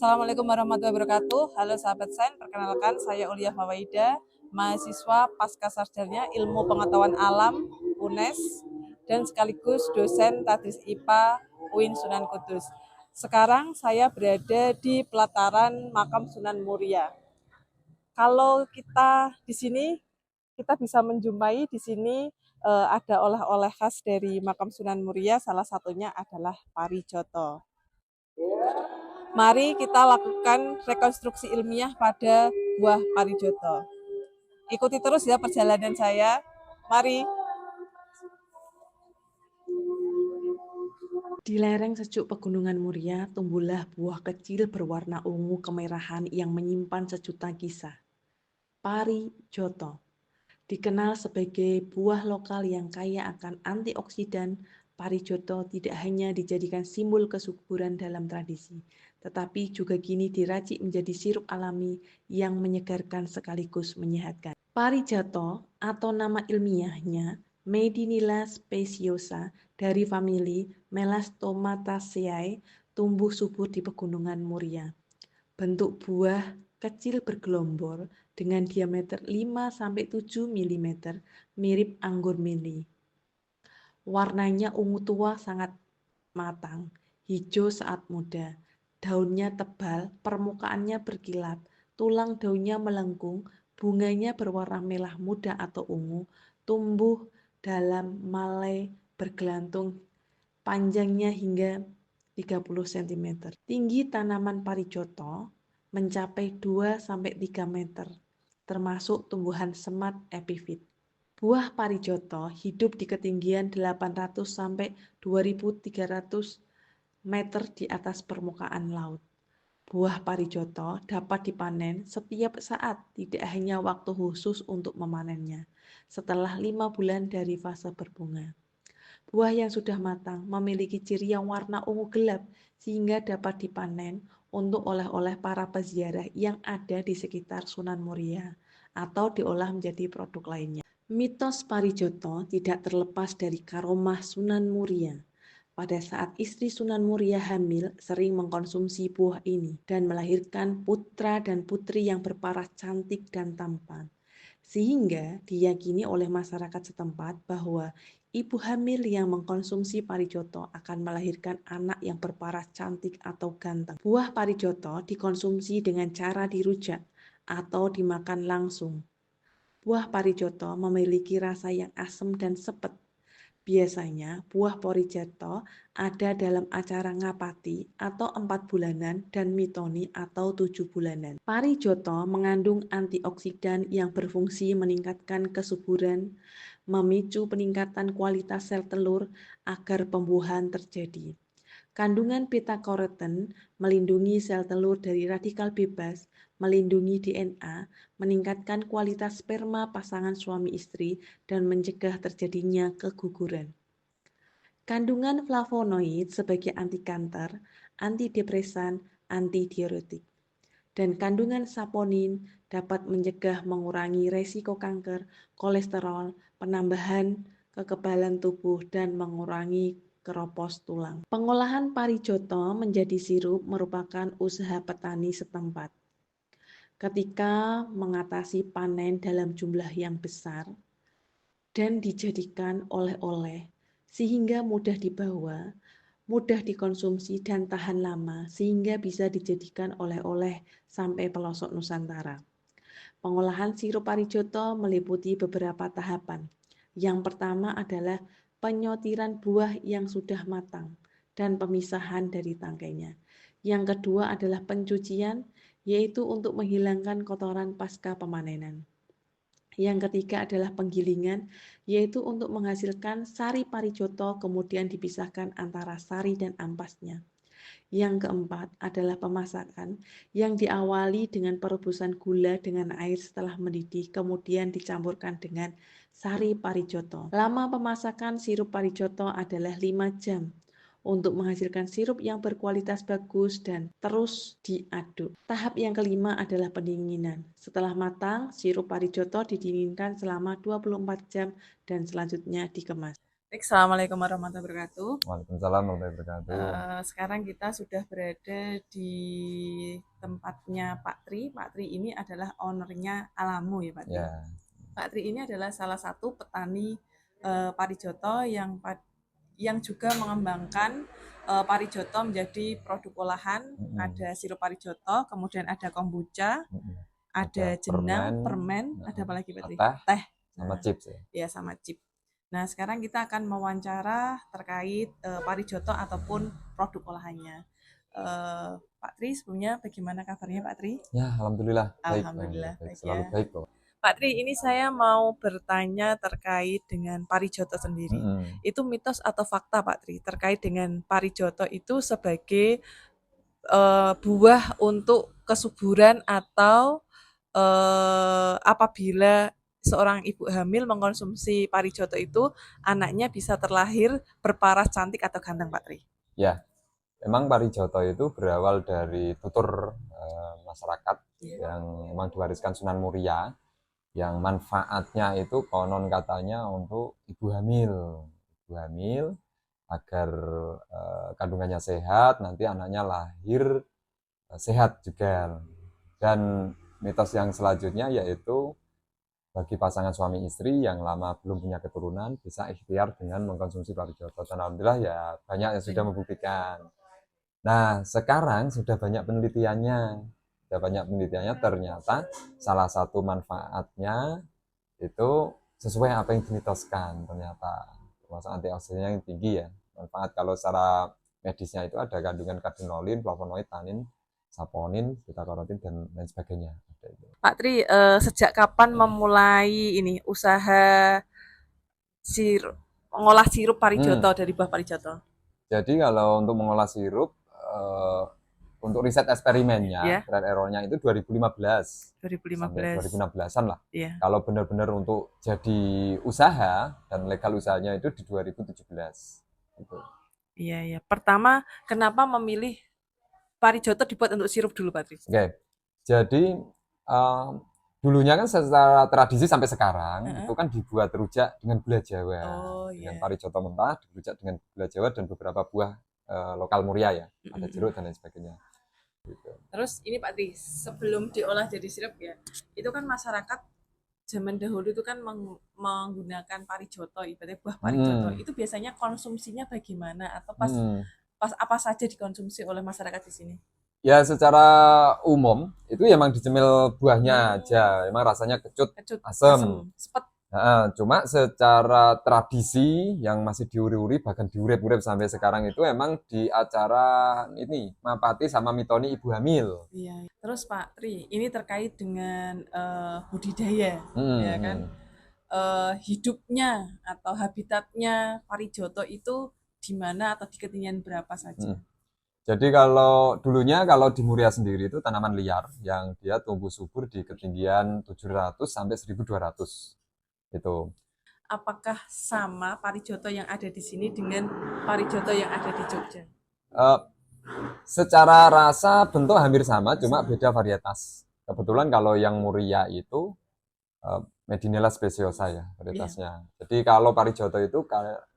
Assalamualaikum warahmatullahi wabarakatuh. Halo sahabat sains, perkenalkan saya Ulia Fawaida, mahasiswa pasca sarjana Ilmu Pengetahuan Alam UNES dan sekaligus dosen Tadris IPA UIN Sunan Kudus. Sekarang saya berada di pelataran Makam Sunan Muria. Kalau kita di sini, kita bisa menjumpai di sini ada oleh-oleh khas dari Makam Sunan Muria, salah satunya adalah parijoto. Mari kita lakukan rekonstruksi ilmiah pada buah parijoto. Ikuti terus ya perjalanan saya. Mari. Di lereng sejuk Pegunungan Muria tumbuhlah buah kecil berwarna ungu kemerahan yang menyimpan sejuta kisah. Parijoto dikenal sebagai buah lokal yang kaya akan antioksidan. Parijoto tidak hanya dijadikan simbol kesuburan dalam tradisi, tetapi juga kini diracik menjadi sirup alami yang menyegarkan sekaligus menyehatkan. Parijoto atau nama ilmiahnya Medinilla speciosa dari famili Melastomataceae tumbuh subur di Pegunungan Muria. Bentuk buah kecil bergelombol dengan diameter 5-7 mm, mirip anggur mini. Warnanya ungu tua sangat matang, hijau saat muda. Daunnya tebal, permukaannya berkilat, tulang daunnya melengkung, bunganya berwarna merah muda atau ungu, tumbuh dalam malai bergelantung, panjangnya hingga 30 cm. Tinggi tanaman parijoto mencapai 2-3 meter, termasuk tumbuhan semat epifit. Buah parijoto hidup di ketinggian 800-2300 meter di atas permukaan laut. Buah parijoto dapat dipanen setiap saat, tidak hanya waktu khusus untuk memanennya. Setelah 5 bulan dari fase berbunga. Buah yang sudah matang memiliki ciri yang warna ungu gelap sehingga dapat dipanen untuk oleh-oleh para peziarah yang ada di sekitar Sunan Muria atau diolah menjadi produk lainnya. Mitos parijoto tidak terlepas dari karomah Sunan Muria. Pada saat istri Sunan Muria hamil, sering mengkonsumsi buah ini dan melahirkan putra dan putri yang berparas cantik dan tampan. Sehingga diyakini oleh masyarakat setempat bahwa ibu hamil yang mengkonsumsi parijoto akan melahirkan anak yang berparas cantik atau ganteng. Buah parijoto dikonsumsi dengan cara dirujak atau dimakan langsung. Buah parijoto memiliki rasa yang asam dan sepet. Biasanya buah parijoto ada dalam acara ngapati atau 4 bulanan dan mitoni atau 7 bulanan. Parijoto mengandung antioksidan yang berfungsi meningkatkan kesuburan, memicu peningkatan kualitas sel telur agar pembuahan terjadi. Kandungan beta-karoten melindungi sel telur dari radikal bebas, melindungi DNA, meningkatkan kualitas sperma pasangan suami istri, dan mencegah terjadinya keguguran. Kandungan flavonoid sebagai anti kanker, antidepresan, antidiuretik. Dan kandungan saponin dapat mencegah mengurangi resiko kanker, kolesterol, penambahan kekebalan tubuh, dan mengurangi keropos tulang. Pengolahan parijoto menjadi sirup merupakan usaha petani setempat. Ketika mengatasi panen dalam jumlah yang besar dan dijadikan oleh-oleh, sehingga mudah dibawa, mudah dikonsumsi dan tahan lama sehingga bisa dijadikan oleh-oleh sampai pelosok Nusantara. Pengolahan sirup parijoto meliputi beberapa tahapan. Yang pertama adalah penyotiran buah yang sudah matang dan pemisahan dari tangkainya. Yang kedua adalah pencucian, yaitu untuk menghilangkan kotoran pasca pemanenan. Yang ketiga adalah penggilingan, yaitu untuk menghasilkan sari parijoto kemudian dipisahkan antara sari dan ampasnya. Yang keempat adalah pemasakan yang diawali dengan perebusan gula dengan air setelah mendidih, kemudian dicampurkan dengan sari parijoto. Lama pemasakan sirup parijoto adalah 5 jam untuk menghasilkan sirup yang berkualitas bagus dan terus diaduk. Tahap yang kelima adalah pendinginan. Setelah matang, sirup parijoto didinginkan selama 24 jam dan selanjutnya dikemas. Baik, Assalamualaikum warahmatullahi wabarakatuh. Waalaikumsalam warahmatullahi wabarakatuh. Sekarang kita sudah berada di tempatnya Pak Tri. Pak Tri ini adalah ownernya Alamu ya Pak Tri. Ya, Pak Tri ini adalah salah satu petani parijoto yang juga mengembangkan parijoto menjadi produk olahan. Ada sirup parijoto, kemudian ada kombucha, ada jenang, permen, ada apa lagi Pak Tri? teh, sama Nah, chips ya. ya sama chip. Nah, sekarang kita akan mewawancara terkait parijoto ataupun produk olahannya. Pak Tri, sebelumnya bagaimana kabarnya Pak Tri? Ya, alhamdulillah baik. Alhamdulillah, Baik, baik selalu ya. baik kok. Pak Tri, ini saya mau bertanya terkait dengan parijoto sendiri. Itu mitos atau fakta Pak Tri terkait dengan parijoto itu sebagai buah untuk kesuburan atau apabila seorang ibu hamil mengkonsumsi parijoto itu anaknya bisa terlahir berparas cantik atau ganteng Pak Tri? Ya, emang parijoto itu berawal dari tutur masyarakat yang memang diwariskan Sunan Muria, yang manfaatnya itu konon katanya untuk ibu hamil agar kandungannya sehat, nanti anaknya lahir sehat juga. Dan mitos yang selanjutnya yaitu bagi pasangan suami istri yang lama belum punya keturunan bisa ikhtiar dengan mengkonsumsi parijoto. Dan alhamdulillah ya banyak yang sudah membuktikan. Nah, sekarang sudah banyak penelitiannya. Ternyata salah satu manfaatnya itu sesuai apa yang dimitoskan ternyata. Termasuk antioksidannya yang tinggi ya. Manfaat kalau secara medisnya itu ada kandungan kardinolin, flavonoid, tanin, saponin, beta-karotin dan lain sebagainya. Pak Tri, sejak kapan memulai ini usaha mengolah sirup parijoto dari buah parijoto? Jadi kalau untuk mengolah sirup, untuk riset eksperimennya, trial errornya itu 2015 sampai 2016-an lah. Kalau benar-benar untuk jadi usaha dan legal usahanya itu di 2017. Gitu. Iya. Pertama, kenapa memilih parijoto dibuat untuk sirup dulu, Pak Tri? Oke, jadi dulunya kan secara tradisi sampai sekarang itu kan dibuat rujak dengan gula Jawa, dengan parijoto mentah, dirujak dengan gula Jawa dan beberapa buah lokal Muria ya, ada jeruk dan lain sebagainya. Gitu. Terus ini Pak Tri, sebelum diolah jadi sirup ya, itu kan masyarakat zaman dahulu itu kan menggunakan parijoto, ibaratnya buah parijoto. Itu biasanya konsumsinya bagaimana atau pas apa saja dikonsumsi oleh masyarakat di sini? Ya secara umum itu emang dicemil buahnya aja, emang rasanya kecut asam. Sepet. Cuma secara tradisi yang masih diuri-uri bahkan diurep-urep sampai sekarang itu emang di acara ini mapati sama mitoni ibu hamil. Iya. Terus Pak Tri, ini terkait dengan budidaya, ya kan? Hidupnya atau habitatnya parijoto itu di mana atau di ketinggian berapa saja? Jadi kalau dulunya kalau di Muria sendiri itu tanaman liar yang dia tumbuh subur di ketinggian 700 sampai 1200. Itu. Apakah sama parijoto yang ada di sini dengan parijoto yang ada di Jogja? Secara rasa bentuk hampir sama, cuma beda varietas. Kebetulan kalau yang Muria itu Medinella speciosa ya varietasnya. Jadi kalau parijoto itu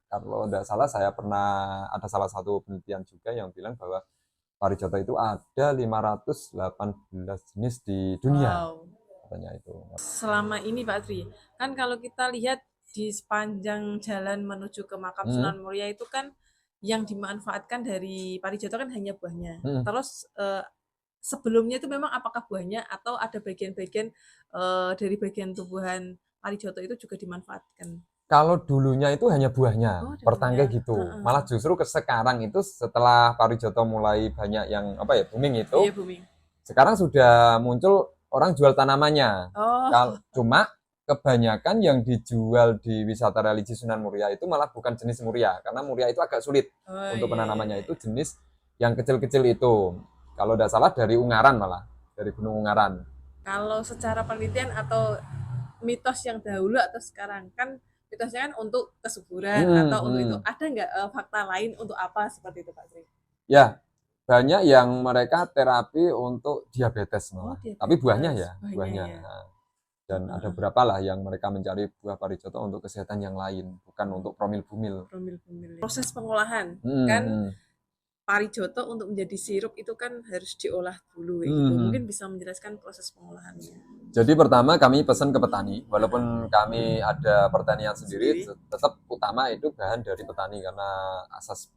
kalau tidak salah saya pernah ada salah satu penelitian juga yang bilang bahwa parijoto itu ada 518 jenis di dunia. Katanya itu. Selama ini Pak Tri, kan kalau kita lihat di sepanjang jalan menuju ke makam Sunan Muria itu kan yang dimanfaatkan dari parijoto kan hanya buahnya. Terus sebelumnya itu memang apakah buahnya atau ada bagian-bagian dari bagian tumbuhan parijoto itu juga dimanfaatkan? Kalau dulunya itu hanya buahnya, pertangga gitu. Malah justru sekarang itu setelah parijoto mulai banyak yang booming itu, sekarang sudah muncul orang jual tanamannya. Cuma kebanyakan yang dijual di wisata religi Sunan Muria itu malah bukan jenis Muria, karena Muria itu agak sulit untuk penanamannya itu jenis yang kecil-kecil itu. Kalau tidak salah dari Ungaran malah, dari Gunung Ungaran. Kalau secara penelitian atau mitos yang dahulu atau sekarang kan mitosnya kan untuk kesuburan atau untuk itu, ada nggak fakta lain untuk apa seperti itu Pak Tri? Ya, banyak yang mereka terapi untuk diabetes malah. Tapi buahnya ya, buahnya. Dan ada berapa lah yang mereka mencari buah parijoto untuk kesehatan yang lain, bukan untuk promil-bumil. Promil-promil. Proses pengolahan Hmm, kan hmm. parijoto untuk menjadi sirup itu kan harus diolah dulu gitu. Hmm. Mungkin bisa menjelaskan proses pengolahannya. Jadi pertama kami pesan ke petani, walaupun kami ada pertanian sendiri, tetap utama itu bahan dari petani karena asas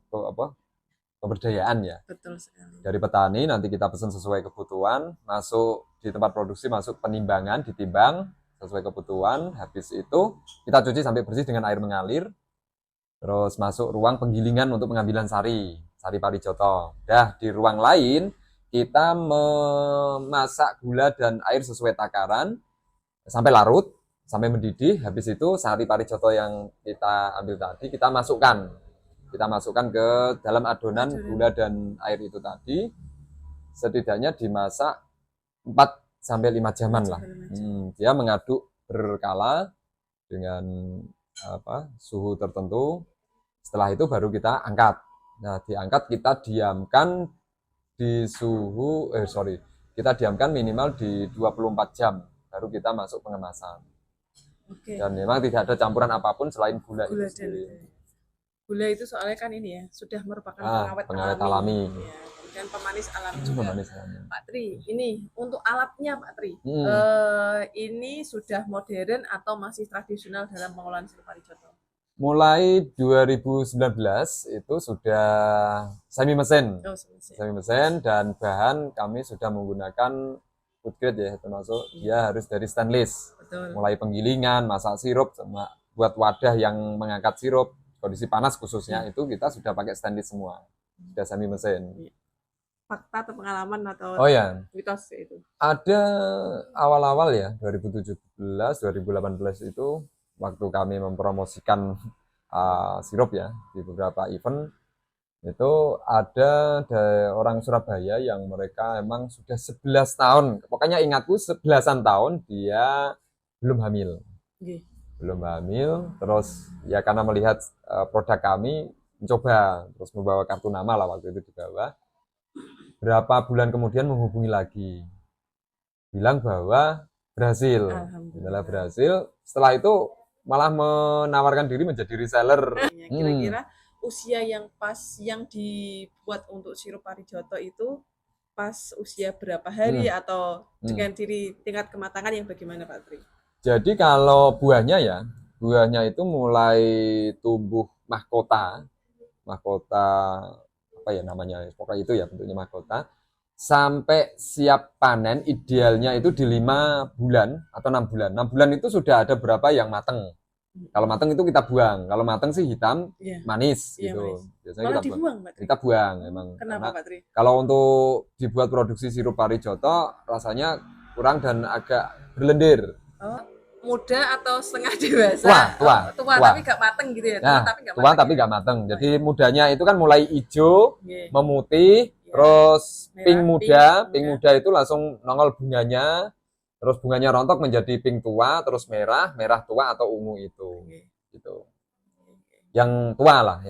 pemberdayaan ya. Betul sekali. Dari petani nanti kita pesan sesuai kebutuhan, masuk di tempat produksi, masuk penimbangan, ditimbang sesuai kebutuhan. Habis itu kita cuci sampai bersih dengan air mengalir. Terus masuk ruang penggilingan untuk pengambilan sari parijoto. Dah di ruang lain kita memasak gula dan air sesuai takaran sampai larut, sampai mendidih. Habis itu sari parijoto yang kita ambil tadi kita masukkan ke dalam adonan gula dan air itu tadi. Setidaknya dimasak 4 sampai 5 jaman lah. Dia mengaduk berkala dengan suhu tertentu. Setelah itu baru kita angkat. Nah, diangkat kita diamkan di kita diamkan minimal di 24 jam baru kita masuk pengemasan. Dan memang tidak ada campuran apapun selain gula itu sendiri. Gula itu soalnya kan ini ya, sudah merupakan pengawet alami. Ya, dan pemanis alami juga. Pemanis alami. Pak Tri, ini untuk alatnya Pak Tri, ini sudah modern atau masih tradisional dalam pengolahan sirup parijoto? Mulai 2019 itu sudah semi mesin. Semi mesin dan bahan kami sudah menggunakan food grade ya, termasuk dia harus dari stainless. Betul. Mulai penggilingan, masak sirup, sama buat wadah yang mengangkat sirup, kondisi panas khususnya itu kita sudah pakai stainless semua. Sudah semi mesin. Fakta atau pengalaman atau mitos itu? Ada awal-awal ya, 2017, 2018 itu waktu kami mempromosikan sirup ya di beberapa event, itu ada orang Surabaya yang mereka emang sudah 11 tahun, pokoknya ingatku 11-an tahun dia belum hamil. Belum hamil, terus ya karena melihat produk kami, mencoba, terus membawa kartu nama lah waktu itu dibawa. Berapa bulan kemudian menghubungi lagi, bilang bahwa berhasil. Alhamdulillah berhasil. Setelah itu malah menawarkan diri menjadi reseller. Kira-kira usia yang pas yang dibuat untuk sirup parijoto itu pas usia berapa hari atau dengan tingkat kematangan yang bagaimana Pak Tri? Jadi kalau buahnya itu mulai tumbuh mahkota apa ya namanya, pokoknya itu ya bentuknya mahkota, sampai siap panen idealnya itu di 5 bulan atau 6 bulan. 6 bulan itu sudah ada berapa yang mateng. Kalau mateng itu kita buang. Kalau mateng sih hitam, manis gitu. Manis. Biasanya malah dibuang, Pak Tri? Kita buang emang. Kenapa Pak Tri? Kalau untuk dibuat produksi sirup parijoto rasanya kurang dan agak berlendir. Muda atau setengah dewasa? Tua tapi gak mateng gitu ya? Tua tapi gak mateng. Jadi mudanya itu kan mulai hijau, memutih, terus pink muda itu langsung nongol bunganya, terus bunganya rontok menjadi pink tua, terus merah tua atau ungu itu. Gitu. Yang tua lah,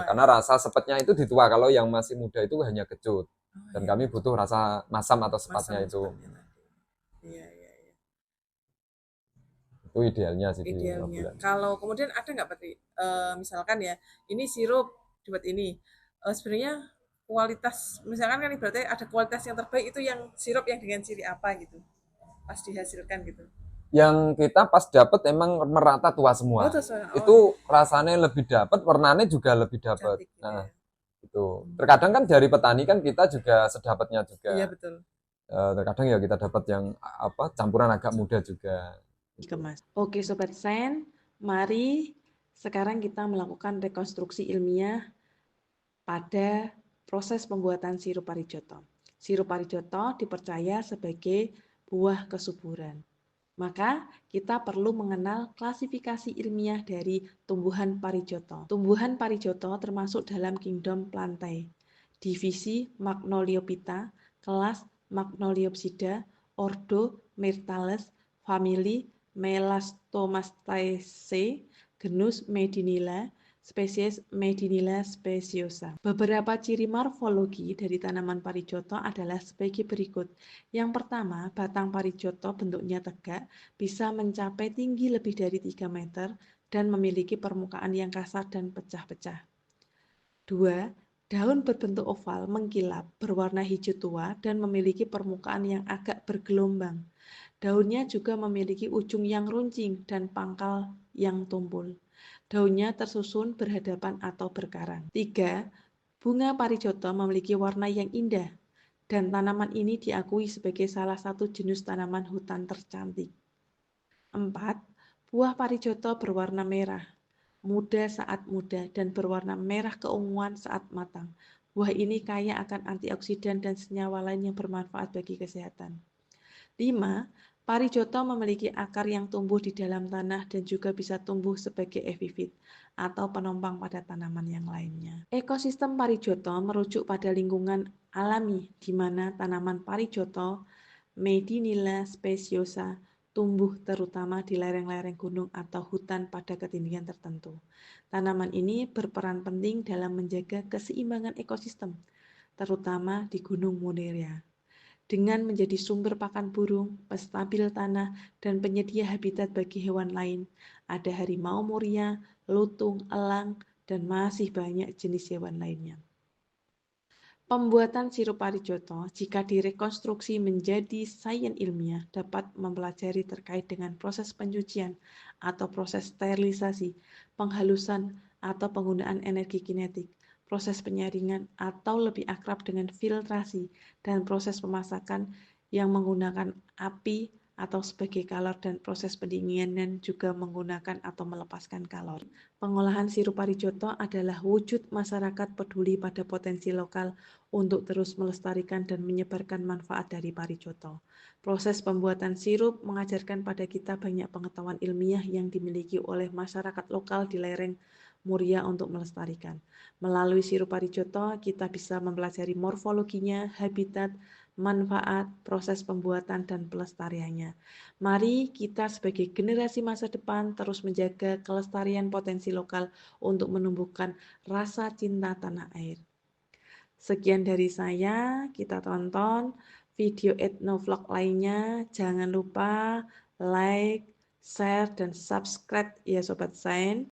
karena rasa sepetnya itu di tua. Kalau yang masih muda itu hanya kecut. Dan kami butuh rasa masam atau sepatnya itu. Itu idealnya sih. Kalau kemudian ada nggak Pak Tri? Misalkan ya, ini sirup buat ini. Sebenarnya kualitas, misalkan kan berarti ada kualitas yang terbaik itu yang sirup yang dengan ciri apa gitu, pas dihasilkan gitu. Yang kita pas dapat emang merata tua semua. Itu rasanya lebih dapat, warnanya juga lebih dapat. Nah, itu. Terkadang kan dari petani kan kita juga sedapatnya juga. Iya betul. Terkadang ya kita dapat yang campuran agak muda juga. Dikemas. Oke Sobat Sen, mari sekarang kita melakukan rekonstruksi ilmiah pada proses pembuatan sirup parijoto. Sirup parijoto dipercaya sebagai buah kesuburan. Maka kita perlu mengenal klasifikasi ilmiah dari tumbuhan parijoto. Tumbuhan parijoto termasuk dalam kingdom Plantae, divisi Magnoliophyta, kelas Magnoliopsida, ordo Myrtales, famili Melastomastaceae, genus Medinilla, spesies Medinilla speciosa. Beberapa ciri morfologi dari tanaman parijoto adalah sebagai berikut. Yang pertama, batang parijoto bentuknya tegak, bisa mencapai tinggi lebih dari 3 meter, dan memiliki permukaan yang kasar dan pecah-pecah. 2. Daun berbentuk oval mengkilap, berwarna hijau tua, dan memiliki permukaan yang agak bergelombang. Daunnya juga memiliki ujung yang runcing dan pangkal yang tumpul. Daunnya tersusun berhadapan atau berkarang. 3. Bunga parijoto memiliki warna yang indah, dan tanaman ini diakui sebagai salah satu jenis tanaman hutan tercantik. 4. Buah parijoto berwarna merah, muda saat muda, dan berwarna merah keunguan saat matang. Buah ini kaya akan antioksidan dan senyawa lain yang bermanfaat bagi kesehatan. 5. Parijoto memiliki akar yang tumbuh di dalam tanah dan juga bisa tumbuh sebagai epifit atau penopang pada tanaman yang lainnya. Ekosistem parijoto merujuk pada lingkungan alami di mana tanaman parijoto Medinilla speciosa tumbuh terutama di lereng-lereng gunung atau hutan pada ketinggian tertentu. Tanaman ini berperan penting dalam menjaga keseimbangan ekosistem, terutama di Gunung Muneria, dengan menjadi sumber pakan burung, penstabil tanah, dan penyedia habitat bagi hewan lain. Ada harimau muria, lutung, elang, dan masih banyak jenis hewan lainnya. Pembuatan sirup parijoto, jika direkonstruksi menjadi sains ilmiah, dapat mempelajari terkait dengan proses pencucian atau proses sterilisasi, penghalusan atau penggunaan energi kinetik, proses penyaringan atau lebih akrab dengan filtrasi, dan proses pemasakan yang menggunakan api atau sebagai kalor, dan proses pendinginan juga menggunakan atau melepaskan kalor. Pengolahan sirup parijoto adalah wujud masyarakat peduli pada potensi lokal untuk terus melestarikan dan menyebarkan manfaat dari parijoto. Proses pembuatan sirup mengajarkan pada kita banyak pengetahuan ilmiah yang dimiliki oleh masyarakat lokal di lereng Muria untuk melestarikan. Melalui sirup parijoto, kita bisa mempelajari morfologinya, habitat, manfaat, proses pembuatan, dan pelestariannya. Mari kita sebagai generasi masa depan terus menjaga kelestarian potensi lokal untuk menumbuhkan rasa cinta tanah air. Sekian dari saya, kita tonton video etnovlog lainnya. Jangan lupa like, share, dan subscribe ya Sobat Sains.